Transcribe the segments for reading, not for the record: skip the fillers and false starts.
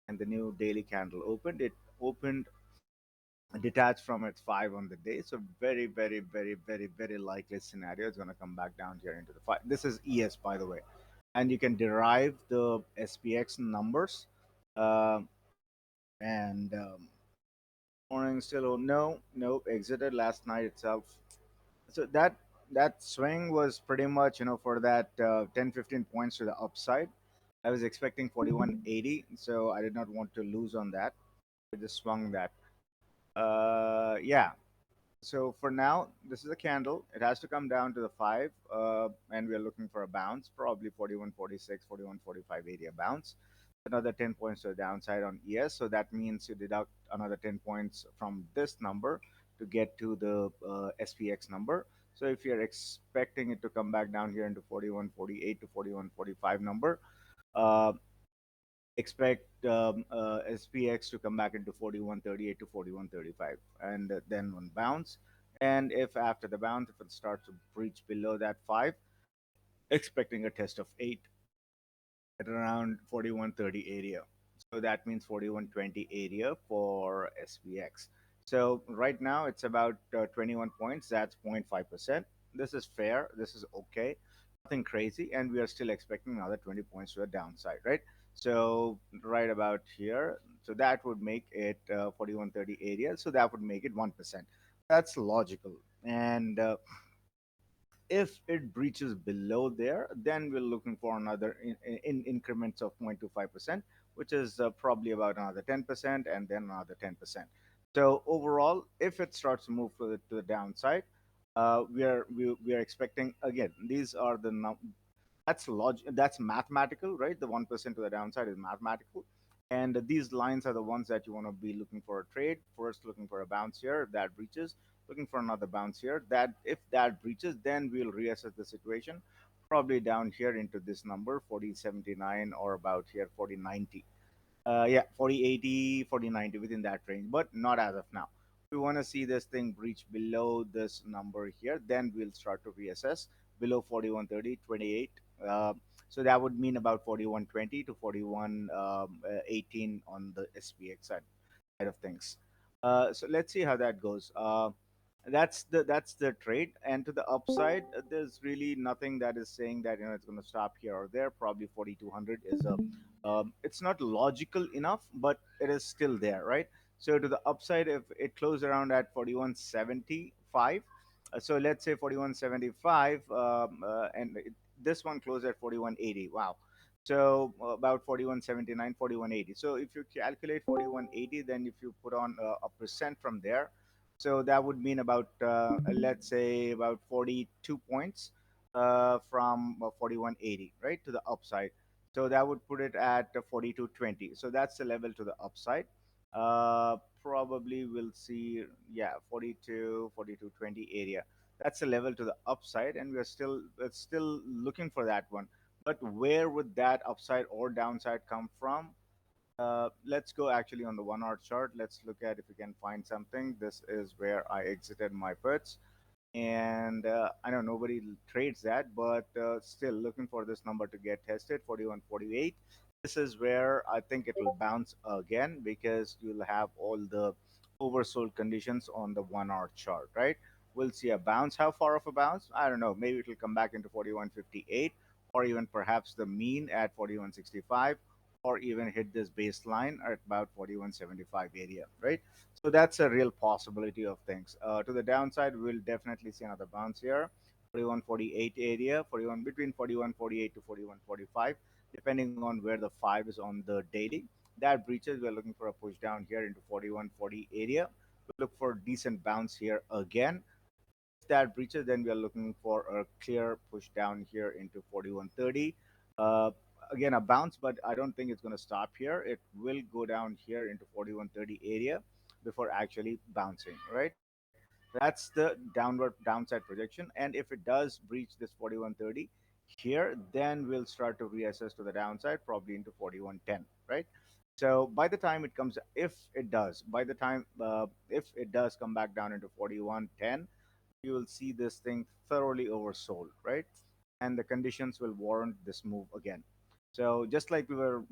and the new daily candle opened. It opened detached from its five on the day. So very, very, very, very, very likely scenario is going to come back down here into the five. This is ES, by the way, and you can derive the SPX numbers. Um, and Morning still no exited last night itself. So that swing was pretty much for that 10-15 points to the upside. I was expecting 41.80, so I did not want to lose on that. I just swung that. Yeah, so for now, this is a candle. It has to come down to the five, and we are looking for a bounce, probably 41.46, 41.45 area bounce. Another 10 points to the downside on ES. So that means you deduct another 10 points from this number to get to the SPX number. So if you're expecting it to come back down here into 41.48 to 41.45 number, uh, expect SPX to come back into 41.38 to 41.35 and then one bounce. And if after the bounce, if it starts to breach below that 5, expecting a test of 8 at around 41.30 area. So that means 41.20 area for SPX. So right now it's about 21 points. That's 0.5%. This is fair. This is okay. Nothing crazy. And we are still expecting another 20 points to the downside, right? So right about here. So that would make it 41.30 area. So that would make it 1%. That's logical. And if it breaches below there, then we're looking for another in increments of 0.25%, which is probably about another 10%, and then another 10%. So overall, if it starts to move to the downside, we are expecting, again, these are the that's mathematical, right? The 1% to the downside is mathematical, and these lines are the ones that you want to be looking for a trade. First, looking for a bounce here. If that breaches, looking for another bounce here. That if that breaches, then we'll reassess the situation, probably down here into this number 4079 or about here 4090. Yeah, 4080, 4090, within that range, but not as of now. We want to see this thing breach below this number here, then we'll start to reassess below 4130, 28. uh, so that would mean about 4120 to 4118 on the SPX side of things. So let's see how that goes. That's the trade, and to the upside, there's really nothing that is saying that it's going to stop here or there. Probably 4200 is a it's not logical enough, but it is still there, right? So to the upside, if it closed around at 4175, so let's say 4175, this one closed at 4180. Wow. So about 4179, 4180. So if you calculate 4180, then if you put on a percent from there, so that would mean about let's say about 42 points from 4180, right, to the upside. So that would put it at 4220. So that's the level to the upside. Probably we'll see, yeah, 42, 4220 area. That's the level to the upside, and we're still looking for that one. But where would that upside or downside come from? Let's go actually on the 1 hour chart. Let's look at if we can find something. This is where I exited my puts, and I know nobody trades that, but still looking for this number to get tested, 41.48. This is where I think it will bounce again, because you'll have all the oversold conditions on the 1 hour chart, right? We'll see a bounce. How far of a bounce? I don't know. Maybe it will come back into 41.58, or even perhaps the mean at 41.65, or even hit this baseline at about 41.75 area, right? So that's a real possibility of things. To the downside, we'll definitely see another bounce here, 41.48 area, 41 between 41.48 to 41.45, depending on where the five is on the daily. That breaches, we're looking for a push down here into 41.40 area. We look for decent bounce here again. If that breaches, then we are looking for a clear push down here into 41.30. Uh, Again, a bounce, but I don't think it's going to stop here. It will go down here into 41.30 area before actually bouncing, right? That's the downward downside projection. And if it does breach this 41.30 here, then we'll start to reassess to the downside, probably into 41.10, right? So by the time it comes, if it does, by the time if it does come back down into 41.10, you will see this thing thoroughly oversold, right? And the conditions will warrant this move again. So just like we were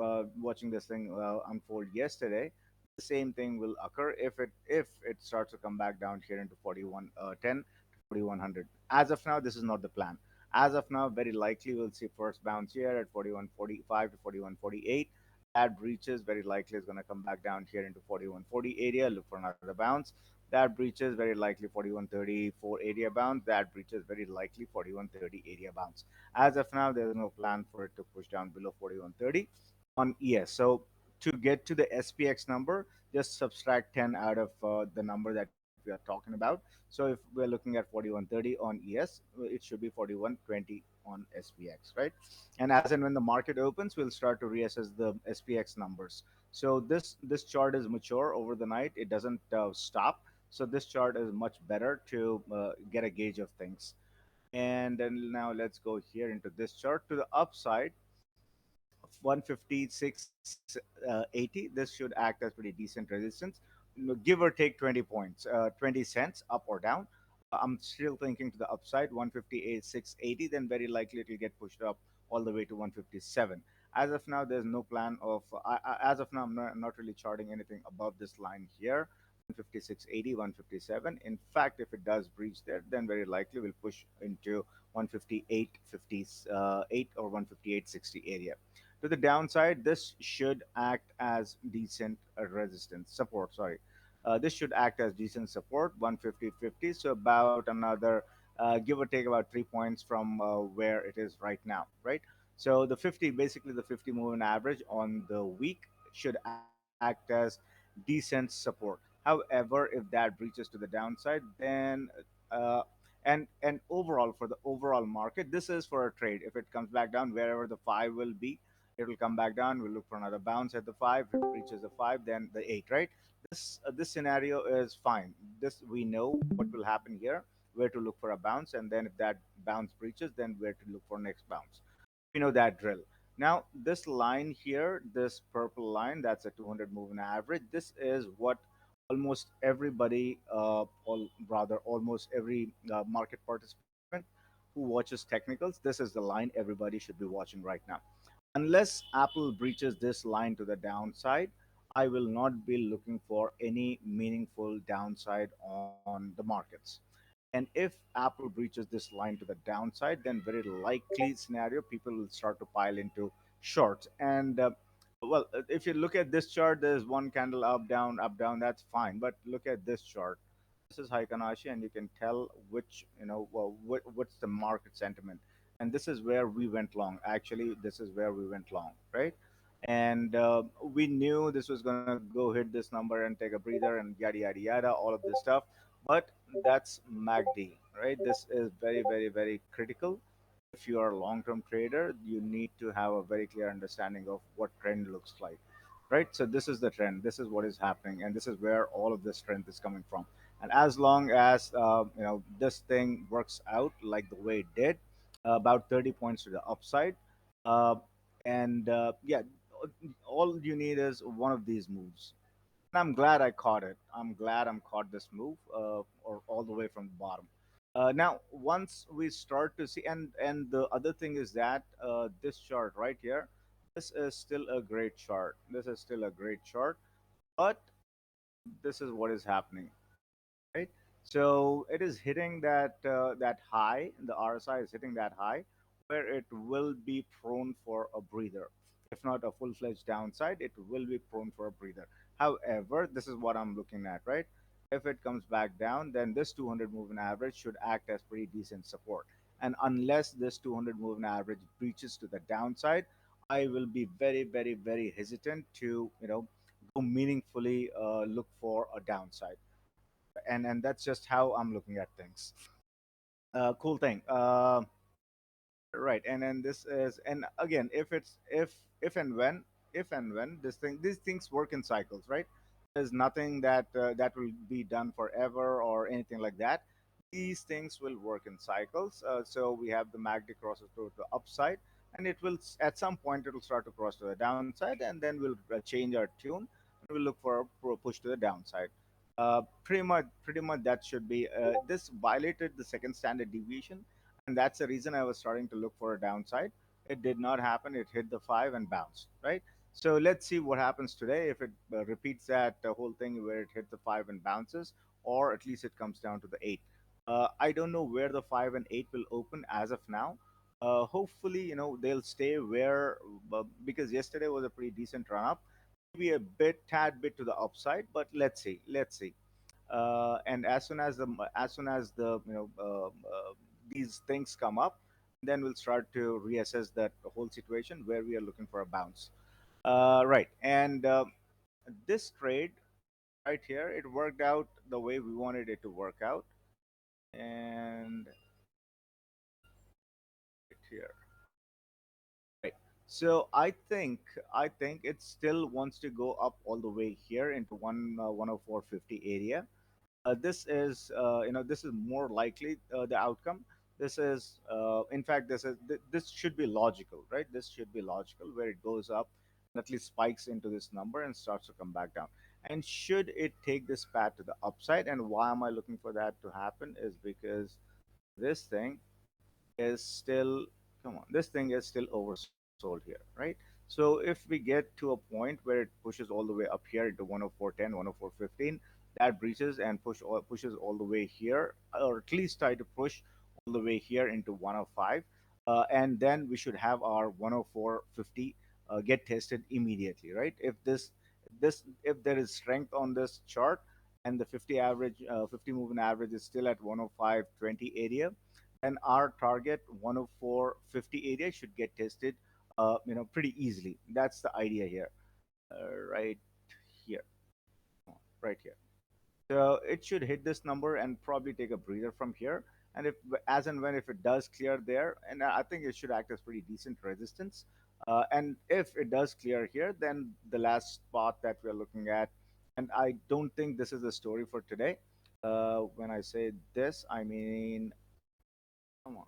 watching this thing unfold yesterday, the same thing will occur if it starts to come back down here into 4110 to 4100. As of now, this is not the plan. As of now, very likely we'll see first bounce here at 4145 to 4148. That breaches, very likely is going to come back down here into 4140 area. Look for another bounce. That breaches, very likely 4134 area bounce. That breaches, very likely 4130 area bounce. As of now, there's no plan for it to push down below 4130 on ES. So to get to the SPX number, just subtract 10 out of the number that we are talking about. So if we're looking at 4130 on ES, it should be 4120 on SPX, right? And as and when the market opens, we'll start to reassess the SPX numbers. So this chart is mature over the night. It doesn't stop. So this chart is much better to get a gauge of things. And then now let's go here into this chart to the upside. 156.80. This should act as pretty decent resistance, give or take 20 points, 20 cents up or down. I'm still thinking to the upside, 158.680. Then very likely it will get pushed up all the way to 157. As of now, there's no plan of. As of now, I'm not really charting anything above this line here. 156.80, 157. In fact, if it does breach there, then very likely we'll push into 158.58 or 158.60 area. To the downside, this should act as decent resistance support. Sorry, this should act as decent support. 150.50, so about another give or take about 3 points from where it is right now, right? So the 50, basically the 50 moving average on the week should act as decent support. However, if that breaches to the downside, then uh, and overall, for the overall market, this is for a trade. If it comes back down wherever the 5 will be, it will come back down. We'll look for another bounce at the 5. If it reaches the 5, then the 8, right? This scenario is fine. This, we know what will happen here, where to look for a bounce, and then if that bounce breaches, then where to look for next bounce. We know that drill. Now this line here, this purple line, that's a 200 moving average. This is what almost everybody, rather almost every market participant who watches technicals, this is the line everybody should be watching right now. Unless Apple breaches this line to the downside, I will not be looking for any meaningful downside on the markets. And if Apple breaches this line to the downside, then very likely scenario, people will start to pile into shorts. And well, if you look at this chart, there's one candle up, down. That's fine. But look at this chart. This is Haikanashi, and you can tell which, well, what's the market sentiment. And this is where we went long. Actually, this is where we went long, right? And we knew this was going to go hit this number and take a breather and yada yada yada, all of this stuff. But that's MACD, right? This is very, very, very critical. If you are a long-term trader, you need to have a very clear understanding of what trend looks like, right? So this is the trend. This is what is happening, and this is where all of the strength is coming from. And as long as this thing works out like the way it did, about 30 points to the upside, uh, and yeah, all you need is one of these moves. And I'm glad I caught it. I'm glad I'm caught this move, or all the way from the bottom. Now, once we start to see, and the other thing is that this chart right here, this is still a great chart. This is still a great chart, but this is what is happening, right? So it is hitting that high. The RSI is hitting that high, where it will be prone for a breather. If not a full-fledged downside, it will be prone for a breather. However, this is what I'm looking at, right? If it comes back down, then this 200 moving average should act as pretty decent support. And unless this 200 moving average breaches to the downside, I will be very, very, very hesitant to go meaningfully look for a downside. And that's just how I'm looking at things. Cool thing. Right, and then this is, and again, if and when these things work in cycles, right? There's nothing that will be done forever or anything like that. These things will work in cycles. So we have the MACD crosses to the upside, and it will at some point it will start to cross to the downside, and then we'll change our tune and we'll look for a push to the downside. Pretty much that should be. This violated the second standard deviation, and that's the reason I was starting to look for a downside. It did not happen. It hit the five and bounced, right? So let's see what happens today if it repeats that whole thing where it hit the five and bounces, or at least it comes down to the eight. I don't know where the five and eight will open as of now. Hopefully, they'll stay where, because yesterday was a pretty decent run up, maybe a tad bit to the upside, but let's see. And as soon as the these things come up, then we'll start to reassess that whole situation where we are looking for a bounce. Right, and this trade right here, it worked out the way we wanted it to work out, and right here. Right. So I think it still wants to go up all the way here into 104.50 area. This is more likely the outcome. This is in fact this should be logical, right? This should be logical where it goes up and at least spikes into this number and starts to come back down. And should it take this path to the upside, and why am I looking for that to happen is because this thing is still, come on, this thing is still oversold here, right? So if we get to a point where it pushes all the way up here into 104.10, 104.15, that breaches and pushes all the way here, or at least try to push all the way here into 105, and then we should have our 104.50 get tested immediately, right? If there is strength on this chart and the 50 moving average is still at 105.20 area, then our target 104.50 area should get tested, pretty easily. That's the idea here, right here, right here. So it should hit this number and probably take a breather from here. And if, as and when, if it does clear there, and I think it should act as pretty decent resistance. And if it does clear here, then the last spot that we're looking at, and I don't think this is the story for today. When I say this, I mean, come on,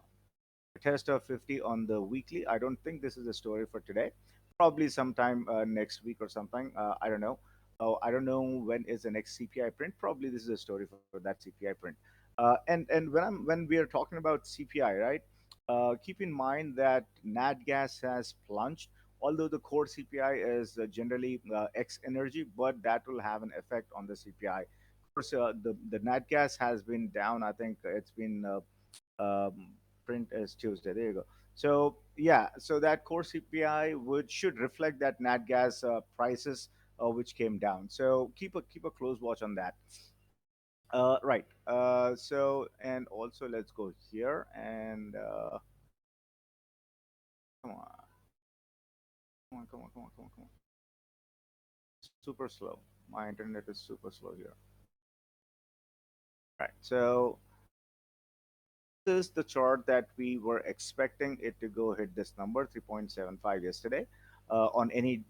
test of 50 on the weekly. I don't think this is a story for today. Probably sometime next week or something. I don't know. Oh, I don't know when is the next CPI print. Probably this is a story for that CPI print. And when we are talking about CPI, right? Keep in mind that nat gas has plunged. Although the core CPI is generally X energy, but that will have an effect on the CPI. Of course, the nat gas has been down. I think it's been print is Tuesday. There you go. So yeah, so that core CPI would should reflect that nat gas prices which came down. So keep a close watch on that. Right. So and also let's go here and come on, come on. Super slow. My internet is super slow here. Right. So is the chart that we were expecting it to go hit this number 3.75 yesterday on any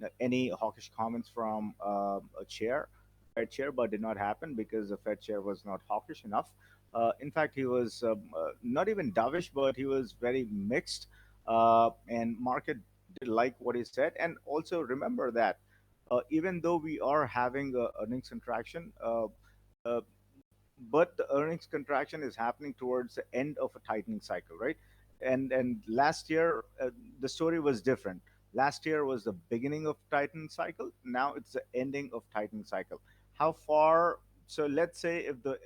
hawkish comments from a chair Fed chair, but did not happen because the Fed chair was not hawkish enough. In fact, he was not even dovish, but he was very mixed, and market did like what he said. And also remember that even though we are having a earnings contraction, uh, but the earnings contraction is happening towards the end of a tightening cycle, right? And last year the story was different. Last year was the beginning of tightening cycle. Now it's the ending of tightening cycle. How far? So let's say if the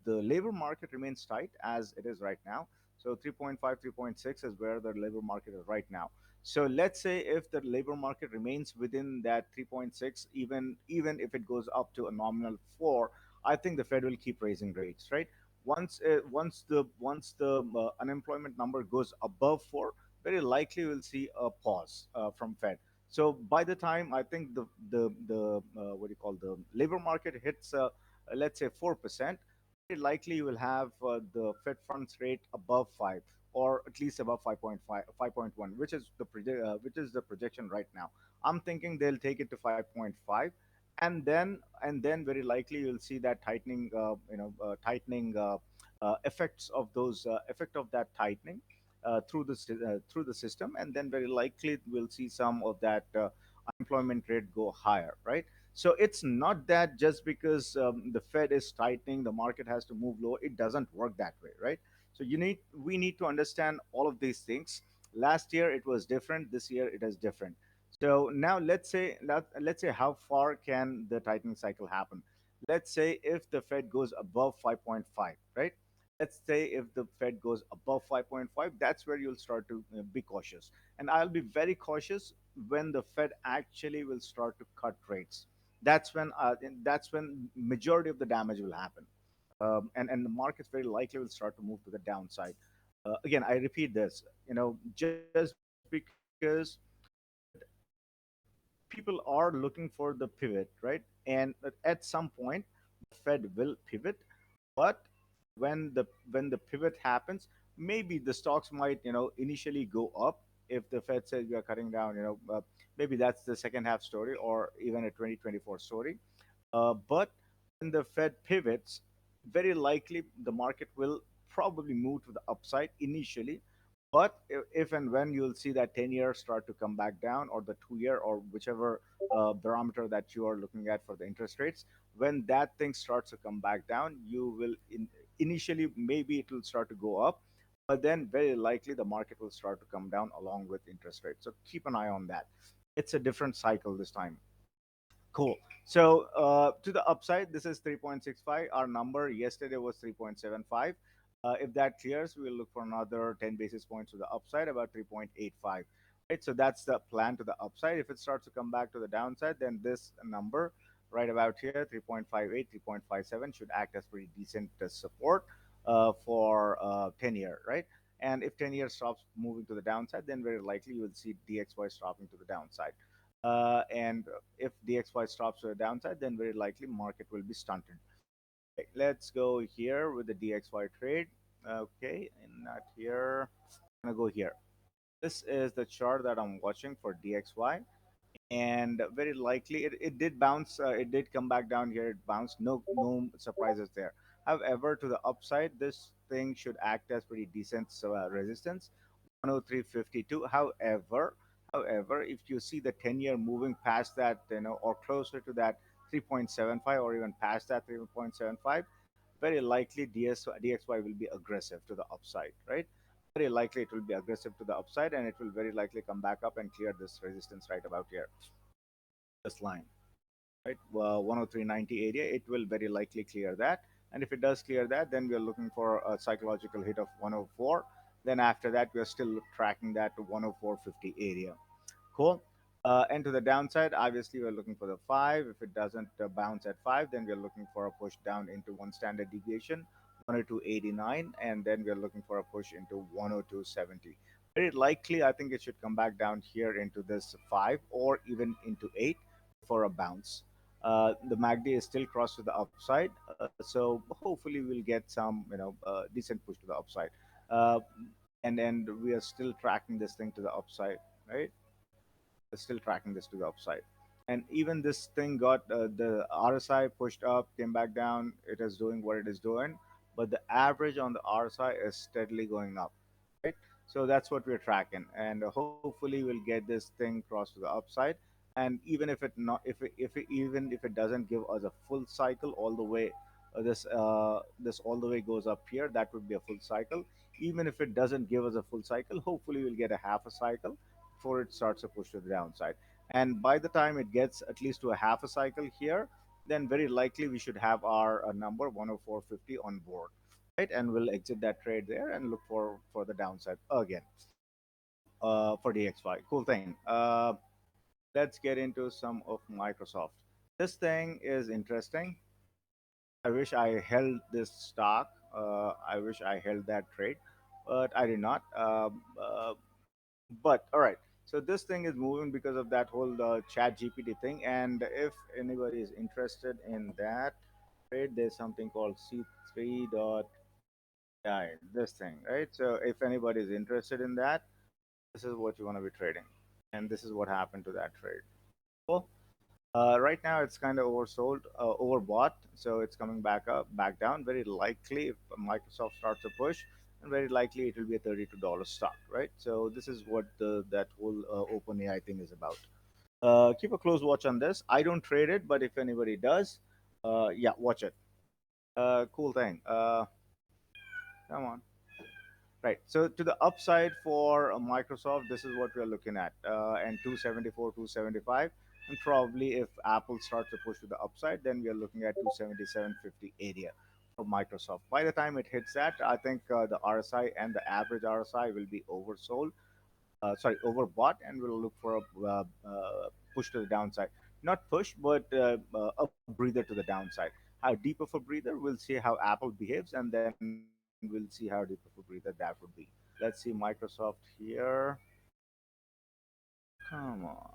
labor market remains tight as it is right now, so 3.5, 3.6 is where the labor market is right now. So let's say if the labor market remains within that 3.6, even if it goes up to a nominal 4, I think the Fed will keep raising rates, right? Once the unemployment number goes above 4, very likely we'll see a pause from Fed. So by the time I think the what do you call, the labor market hits let's say 4%, very likely you will have the Fed funds rate above 5, or at least above 5.5, 5.1, which is the projection right now. I'm thinking they'll take it to 5.5, and then very likely you'll see that tightening effects of those effect of that tightening through the system, and then very likely we'll see some of that unemployment rate go higher, right? So it's not that just because the Fed is tightening, the market has to move low. It doesn't work that way, right? So we need to understand all of these things. Last year it was different, this year it is different. So now let's say how far can the tightening cycle happen. Let's say if the Fed goes above 5.5, right? Let's say if the Fed goes above 5.5, that's where you'll start to be cautious. And I'll be very cautious when the Fed actually will start to cut rates. That's when majority of the damage will happen, and the markets very likely will start to move to the downside. Again, I repeat this, just because people are looking for the pivot, right? And at some point, the Fed will pivot, but when the pivot happens, maybe the stocks might initially go up if the Fed says we are cutting down. Maybe that's the second half story or even a 2024 story. But when the Fed pivots, very likely the market will probably move to the upside initially. But if and when you'll see that 10-year start to come back down, or the 2-year, or whichever barometer that you are looking at for the interest rates, when that thing starts to come back down, you will initially maybe it will start to go up, but then very likely the market will start to come down along with interest rates. So keep an eye on that. It's a different cycle this time. Cool. So to the upside, this is 3.65. Our number yesterday was 3.75. If that clears, we'll look for another 10 basis points to the upside, about 3.85. Right. So that's the plan to the upside. If it starts to come back to the downside, then this number right about here, 3.58, 3.57, should act as pretty decent support for 10 year, right? And if 10 years stops moving to the downside, then very likely you will see DXY stopping to the downside. And if DXY stops to the downside, then very likely market will be stunted. Okay, let's go here with the DXY trade. Okay, and not here. I'm gonna go here. This is the chart that I'm watching for DXY, and very likely it did bounce. It did come back down here. It bounced. No surprises there. However, to the upside, this thing should act as pretty decent resistance. 103.52. However, if you see the 10-year moving past that, or closer to that 3.75, or even past that 3.75, very likely DXY will be aggressive to the upside, right? Very likely it will be aggressive to the upside, and it will very likely come back up and clear this resistance right about here, this line, right? 103.90 area, it will very likely clear that. And if it does clear that, then we are looking for a psychological hit of 104. Then after that, we are still tracking that to 104.50 area. Cool. And to the downside, obviously, we're looking for the 5. If it doesn't bounce at 5, then we're looking for a push down into one standard deviation, 102.89, and then we're looking for a push into 102.70. Very likely, I think it should come back down here into this 5 or even into 8 for a bounce. The MACD is still crossed to the upside, so hopefully we'll get some, decent push to the upside. Uh, and we are still tracking this thing to the upside, right? Still tracking this to the upside. And even this thing got the RSI pushed up, came back down. It is doing what it is doing, but the average on the RSI is steadily going up, right? So that's what we're tracking, and hopefully we'll get this thing cross to the upside. And even if it not, if it, even if it doesn't give us a full cycle all the way, this all the way goes up here, that would be a full cycle. Even if it doesn't give us a full cycle, hopefully we'll get a half a cycle before it starts to push to the downside. And by the time it gets at least to a half a cycle here, then very likely we should have our number 104.50 on board, right? And we'll exit that trade there and look for the downside again. Cool. For DXY, cool thing. Let's get into some of Microsoft. This thing is interesting. I wish I held this stock. I wish I held that trade, but I did not. But all right, so this thing is moving because of that whole chat GPT thing. And if anybody is interested in that trade, there's something called C3 dot AI, this thing, right? So if anybody is interested in that, this is what you want to be trading, and this is what happened to that trade. Cool. Right now, it's kind of oversold, overbought, so it's coming back up, back down. Very likely, if Microsoft starts to push, and very likely it will be a $32 stock, right? So this is what that whole OpenAI thing is about. Keep a close watch on this. I don't trade it, but if anybody does, yeah, watch it. Cool thing. Come on. Right. So to the upside for Microsoft, this is what we're looking at, and 274, 275, and probably if Apple starts to push to the upside, then we are looking at 277.50 area for Microsoft. By the time it hits that, I think the RSI and the average RSI will be oversold, sorry, overbought, and we'll look for a push to the downside. Not push, but a breather to the downside. How deep of a breather? We'll see how Apple behaves, and then we'll see how deep of a breather that would be. Let's see Microsoft here. Come on.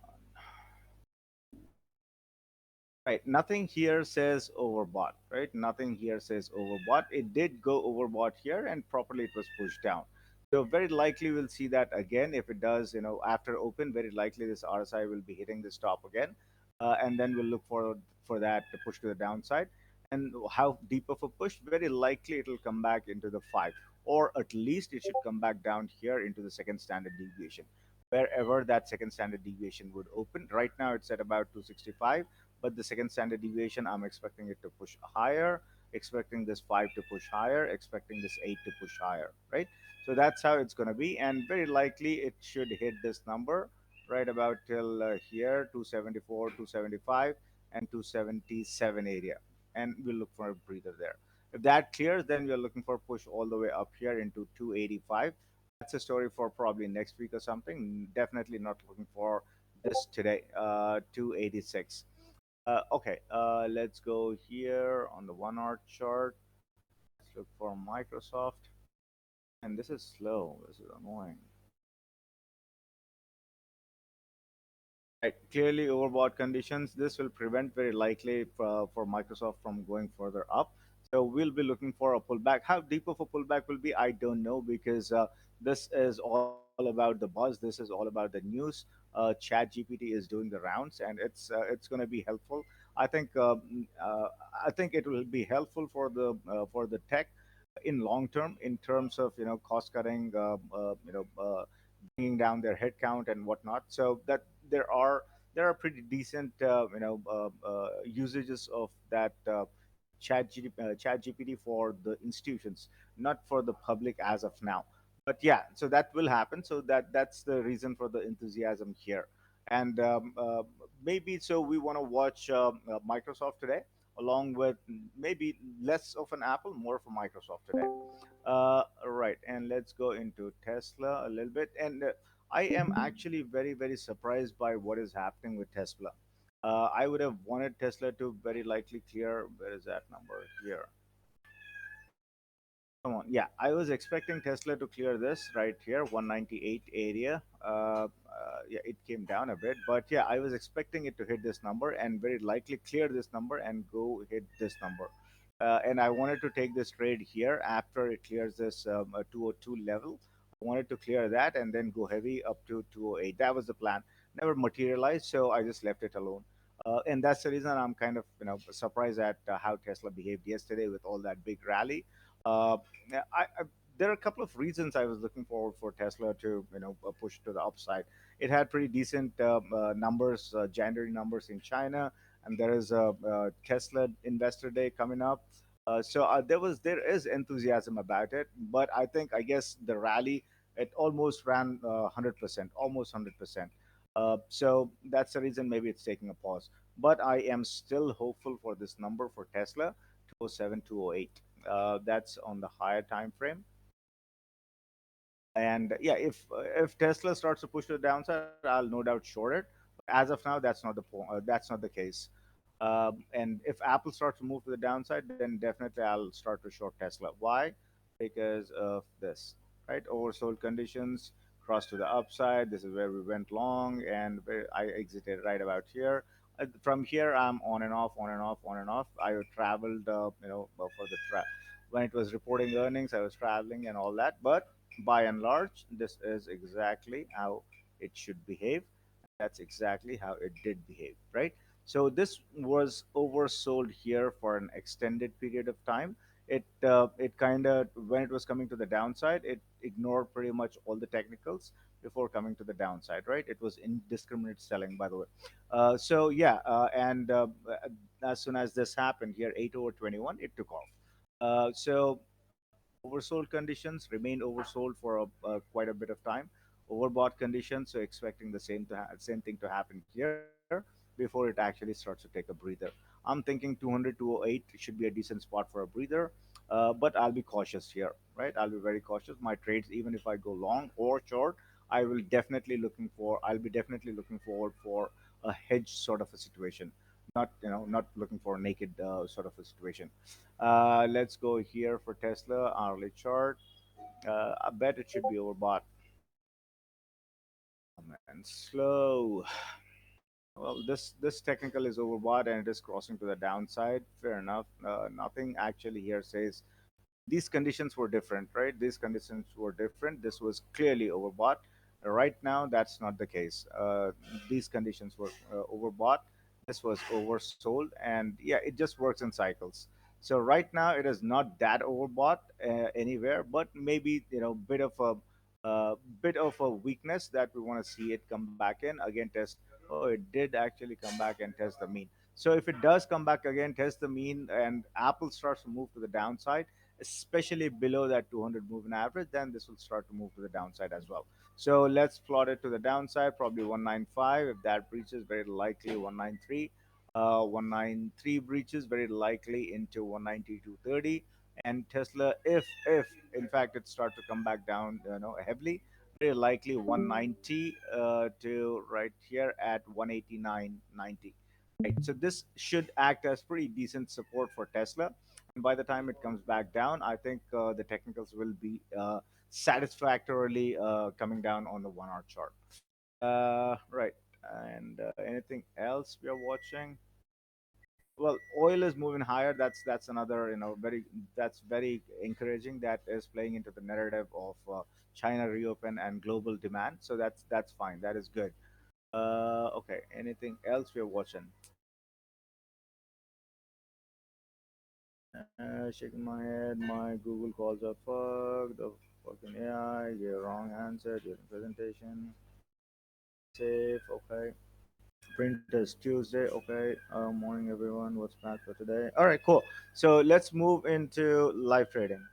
Right. Nothing here says overbought, right? Nothing here says overbought. It did go overbought here and properly it was pushed down. So very likely we'll see that again. If it does, after open, very likely this RSI will be hitting this top again. And then we'll look for that to push to the downside. And how deep of a push? Very likely it will come back into the five, or at least it should come back down here into the second standard deviation. Wherever that second standard deviation would open. Right now it's at about 265, but the second standard deviation, I'm expecting it to push higher, expecting this 5 to push higher, expecting this 8 to push higher, right? So that's how it's going to be, and very likely it should hit this number right about till here, 274, 275, and 277 area, and we'll look for a breather there. If that clears, then we're looking for push all the way up here into 285. That's a story for probably next week or something. Definitely not looking for this today. 286. Okay, let's go here on the 1 hour chart. Let's look for Microsoft. And this is slow. This is annoying. Right, clearly overbought conditions. This will prevent very likely for Microsoft from going further up. So we'll be looking for a pullback. How deep of a pullback will be, I don't know, because this is all about the buzz. This is all about the news. Chat GPT is doing the rounds, and it's going to be helpful. I think I think it will be helpful for the tech in long term in terms of cost cutting, bringing down their headcount and whatnot. So that there are pretty decent usages of that chat GPT for the institutions, not for the public as of now. But yeah, so that will happen. So that's the reason for the enthusiasm here. And maybe so we want to watch Microsoft today, along with maybe less of an Apple, more for Microsoft today. Right, and let's go into Tesla a little bit. And I am actually very, very surprised by what is happening with Tesla. I would have wanted Tesla to very likely clear. Where is that number here? Come on. Yeah, I was expecting Tesla to clear this right here, 198 area. Yeah, it came down a bit, but yeah, I was expecting it to hit this number and very likely clear this number and go hit this number. And I wanted to take this trade here after it clears this 202 level. I wanted to clear that and then go heavy up to 208. That was the plan. Never materialized, so I just left it alone. And that's the reason I'm kind of surprised at how Tesla behaved yesterday with all that big rally. Uh, yeah, there are a couple of reasons I was looking forward for Tesla to push to the upside. It had pretty decent numbers, January numbers in China, and there is a Tesla Investor Day coming up. So there is enthusiasm about it, but I guess the rally it almost ran 100%, almost 100%. So that's the reason maybe it's taking a pause. But I am still hopeful for this number for Tesla, 207, 208. That's on the higher time frame. And yeah, if Tesla starts to push to the downside, I'll no doubt short it. As of now, that's not the point. That's not the case. And if Apple starts to move to the downside, then definitely I'll start to short Tesla. Why? Because of this, right? Oversold conditions, cross to the upside. This is where we went long, and where I exited right about here. From here, I'm on and off, on and off, on and off. I traveled, for the when it was reporting earnings, I was traveling and all that. But by and large, this is exactly how it should behave. That's exactly how it did behave, right? So this was oversold here for an extended period of time. It kind of when it was coming to the downside, it ignored pretty much all the technicals before coming to the downside, right? It was indiscriminate selling, by the way. So yeah, and as soon as this happened here, 8 over 21, it took off. So oversold conditions, remained oversold for quite a bit of time, overbought conditions. So expecting the same thing to happen here before it actually starts to take a breather. I'm thinking 200 208 should be a decent spot for a breather, but I'll be cautious here, right? I'll be very cautious. My trades, even if I go long or short, I'll be definitely looking forward for a hedge sort of a situation, not not looking for a naked sort of a situation. Let's go here for Tesla hourly chart. I bet it should be overbought. Man, slow. Well, this technical is overbought and it is crossing to the downside. Fair enough. Nothing actually here says these conditions were different, right? These conditions were different. This was clearly overbought. Right now, that's not the case. These conditions were overbought. This was oversold, and yeah, it just works in cycles. So right now, it is not that overbought anywhere, but maybe bit of a weakness that we want to see it come back in again. Test. Oh, it did actually come back and test the mean. So if it does come back again, test the mean, and Apple starts to move to the downside, especially below that 200 moving average, then this will start to move to the downside as well. So let's plot it to the downside, probably 195. If that breaches, very likely 193. 193 breaches, very likely into 192.30. And Tesla, if in fact it start to come back down, heavily, very likely 190 to right here at 189.90. Right. So this should act as pretty decent support for Tesla. And by the time it comes back down, I think the technicals will be satisfactorily coming down on the 1 hour chart. Right. And anything else we are watching? Well, oil is moving higher. That's another that's very encouraging. That is playing into the narrative of China reopen and global demand. So that's fine. That is good. Okay. Anything else we are watching? Shaking my head. My Google calls are fucked. The fucking AI. Your wrong answer during presentation. Safe. Okay. Printers Tuesday. Okay. Morning, everyone. What's back for today? All right. Cool. So let's move into live trading.